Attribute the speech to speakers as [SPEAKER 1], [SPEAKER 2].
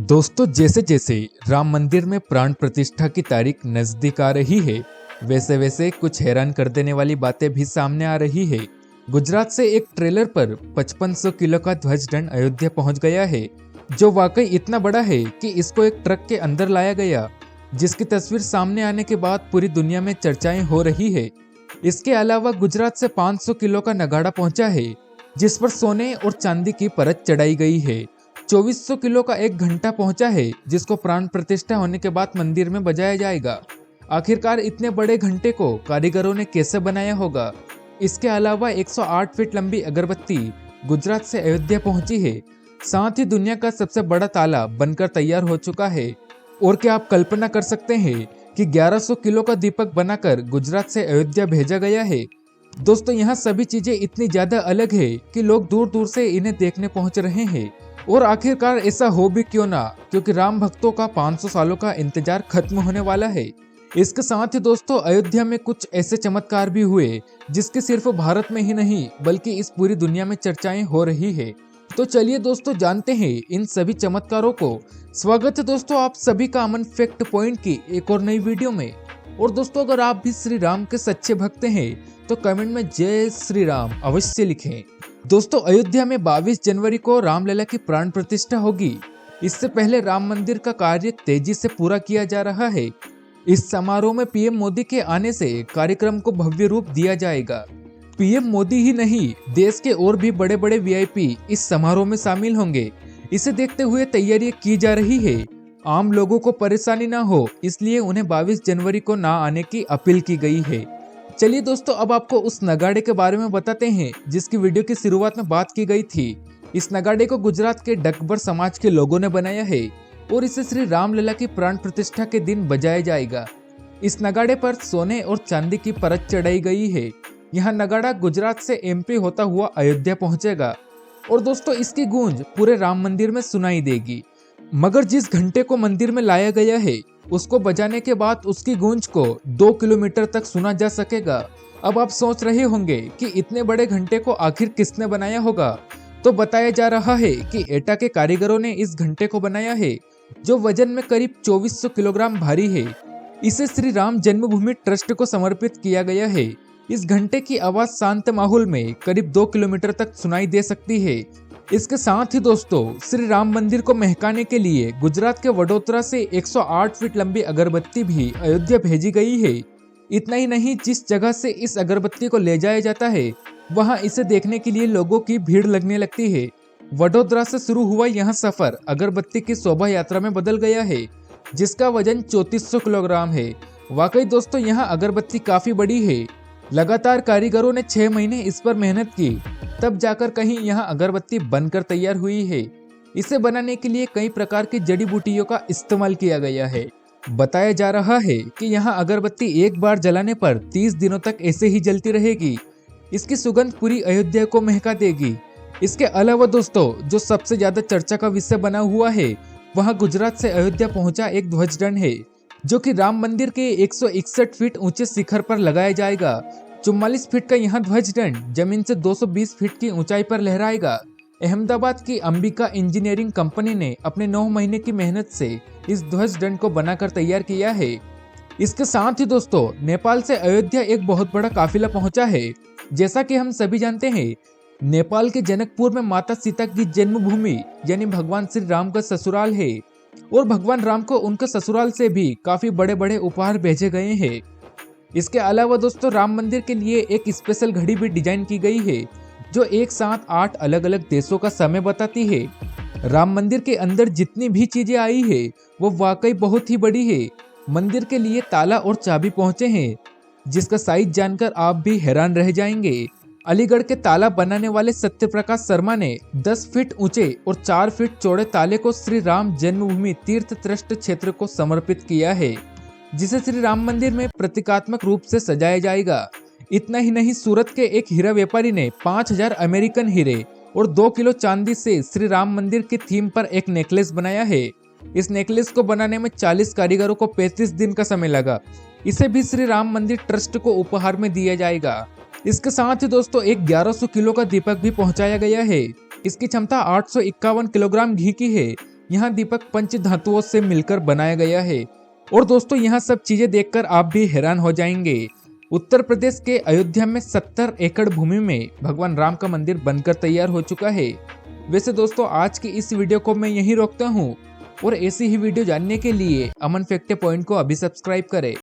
[SPEAKER 1] दोस्तों, जैसे जैसे राम मंदिर में प्राण प्रतिष्ठा की तारीख नजदीक आ रही है, वैसे वैसे कुछ हैरान कर देने वाली बातें भी सामने आ रही है। गुजरात से एक ट्रेलर पर 5500 किलो का ध्वज दंड अयोध्या पहुंच गया है, जो वाकई इतना बड़ा है कि इसको एक ट्रक के अंदर लाया गया, जिसकी तस्वीर सामने आने के बाद पूरी दुनिया में चर्चाएं हो रही है। इसके अलावा गुजरात से 500 किलो का नगाड़ा पहुंचा है, जिस पर सोने और चांदी की परत चढ़ाई गई है। 2400 किलो का एक घंटा पहुंचा है, जिसको प्राण प्रतिष्ठा होने के बाद मंदिर में बजाया जाएगा। आखिरकार इतने बड़े घंटे को कारीगरों ने कैसे बनाया होगा। इसके अलावा 108 फीट लंबी अगरबत्ती गुजरात से अयोध्या पहुंची है। साथ ही दुनिया का सबसे बड़ा ताला बनकर तैयार हो चुका है। और क्या आप कल्पना कर सकते हैं कि 1100 किलो का दीपक बनाकर गुजरात से अयोध्या भेजा गया है। दोस्तों, यहाँ सभी चीजें इतनी ज्यादा अलग है कि लोग दूर दूर से इन्हें देखने पहुंच रहे हैं। और आखिरकार ऐसा हो भी क्यों ना, क्योंकि राम भक्तों का 500 सालों का इंतजार खत्म होने वाला है। इसके साथ ही दोस्तों, अयोध्या में कुछ ऐसे चमत्कार भी हुए जिसके सिर्फ भारत में ही नहीं बल्कि इस पूरी दुनिया में चर्चाएं हो रही है। तो चलिए दोस्तों, जानते हैं इन सभी चमत्कारों को। स्वागत है दोस्तों आप सभी का अमन फैक्ट पॉइंट की एक और नई वीडियो में। और दोस्तों, अगर आप भी श्री राम के सच्चे भक्त हैं तो कमेंट में जय श्री राम अवश्य लिखें। दोस्तों, अयोध्या में 22 जनवरी को रामलला की प्राण प्रतिष्ठा होगी। इससे पहले राम मंदिर का कार्य तेजी से पूरा किया जा रहा है। इस समारोह में पीएम मोदी के आने से कार्यक्रम को भव्य रूप दिया जाएगा। पीएम मोदी ही नहीं, देश के और भी बड़े बड़े वीआईपी इस समारोह में शामिल होंगे। इसे देखते हुए तैयारियां की जा रही है। आम लोगों को परेशानी न हो, इसलिए उन्हें 22 जनवरी को ना आने की अपील की गई है। चलिए दोस्तों, अब आपको उस नगाड़े के बारे में बताते हैं जिसकी वीडियो की शुरुआत में बात की गई थी। इस नगाड़े को गुजरात के डकबर समाज के लोगों ने बनाया है और इसे श्री रामलला की प्राण प्रतिष्ठा के दिन बजाया जाएगा। इस नगाड़े पर सोने और चांदी की परत चढ़ाई गई है। यह नगाड़ा गुजरात से एमपी होता हुआ अयोध्या पहुंचेगा और दोस्तों, इसकी गूंज पूरे राम मंदिर में सुनाई देगी। मगर जिस घंटे को मंदिर में लाया गया है, उसको बजाने के बाद उसकी गूंज को 2 किलोमीटर तक सुना जा सकेगा। अब आप सोच रहे होंगे कि इतने बड़े घंटे को आखिर किसने बनाया होगा। तो बताया जा रहा है कि एटा के कारीगरों ने इस घंटे को बनाया है, जो वजन में करीब 2400 किलोग्राम भारी है। इसे श्री राम जन्मभूमि ट्रस्ट को समर्पित किया गया है। इस घंटे की आवाज शांत माहौल में करीब 2 किलोमीटर तक सुनाई दे सकती है। इसके साथ ही दोस्तों, श्री राम मंदिर को महकाने के लिए गुजरात के वडोदरा से 108 फीट लंबी अगरबत्ती भी अयोध्या भेजी गई है। इतना ही नहीं, जिस जगह से इस अगरबत्ती को ले जाया जाता है, वहां इसे देखने के लिए लोगों की भीड़ लगने लगती है। वडोदरा से शुरू हुआ यह सफर अगरबत्ती की शोभा यात्रा में बदल गया है, जिसका वजन 3400 किलोग्राम है। वाकई दोस्तों, यह अगरबत्ती काफी बड़ी है। लगातार कारीगरों ने 6 महीने इस पर मेहनत की, तब जाकर कहीं यह अगरबत्ती बनकर तैयार हुई है। इसे बनाने के लिए कई प्रकार की जड़ी बूटियों का इस्तेमाल किया गया है। बताया जा रहा है कि यह अगरबत्ती एक बार जलाने पर 30 दिनों तक ऐसे ही जलती रहेगी। इसकी सुगंध पूरी अयोध्या को महका देगी। इसके अलावा दोस्तों, जो सबसे ज्यादा चर्चा का विषय बना हुआ है, वह गुजरात से अयोध्या पहुंचा एक ध्वज दंड है, जो कि राम मंदिर के 161 फीट ऊंचे शिखर पर लगाया जाएगा। 44 फीट का यह ध्वज दंड जमीन से 220 फीट की ऊंचाई पर लहराएगा। अहमदाबाद की अंबिका इंजीनियरिंग कंपनी ने अपने 9 महीने की मेहनत से इस ध्वज दंड को बनाकर तैयार किया है। इसके साथ ही दोस्तों, नेपाल से अयोध्या एक बहुत बड़ा काफिला पहुंचा है। जैसा कि हम सभी जानते हैं, नेपाल के जनकपुर में माता सीता की जन्मभूमि यानी भगवान श्री राम का ससुराल है और भगवान राम को उनके ससुराल से भी काफी बड़े बड़े उपहार भेजे गए हैं। इसके अलावा दोस्तों, राम मंदिर के लिए एक स्पेशल घड़ी भी डिजाइन की गई है, जो एक साथ 8 अलग अलग देशों का समय बताती है। राम मंदिर के अंदर जितनी भी चीजें आई है, वो वाकई बहुत ही बड़ी है। मंदिर के लिए ताला और चाबी पहुंचे हैं, जिसका साइज जानकर आप भी हैरान रह जाएंगे। अलीगढ़ के ताला बनाने वाले सत्य प्रकाश शर्मा ने 10 फीट ऊंचे और 4 फीट चौड़े ताले को श्री राम जन्मभूमि तीर्थ ट्रस्ट क्षेत्र को समर्पित किया है, जिसे श्री राम मंदिर में प्रतीकात्मक रूप से सजाया जाएगा। इतना ही नहीं, सूरत के एक हीरा व्यापारी ने 5000 अमेरिकन हीरे और 2 किलो चांदी से श्री राम मंदिर की थीम पर एक नेकलेस बनाया है। इस नेकलेस को बनाने में 40 कारीगरों को 35 दिन का समय लगा। इसे भी श्री राम मंदिर ट्रस्ट को उपहार में दिया जाएगा। इसके साथ ही दोस्तों, एक 1100 किलो का दीपक भी पहुंचाया गया है। इसकी क्षमता 851 किलोग्राम घी की है। यहाँ दीपक पंच धातुओं से मिलकर बनाया गया है। और दोस्तों यहाँ सब चीजें देखकर आप भी हैरान हो जाएंगे। उत्तर प्रदेश के अयोध्या में 70 एकड़ भूमि में भगवान राम का मंदिर बनकर तैयार हो चुका है। वैसे दोस्तों आज की इस वीडियो को मैं यहीं रोकता हूँ और ऐसी ही वीडियो जानने के लिए अमन फैक्ट पॉइंट को अभी सब्सक्राइब करें।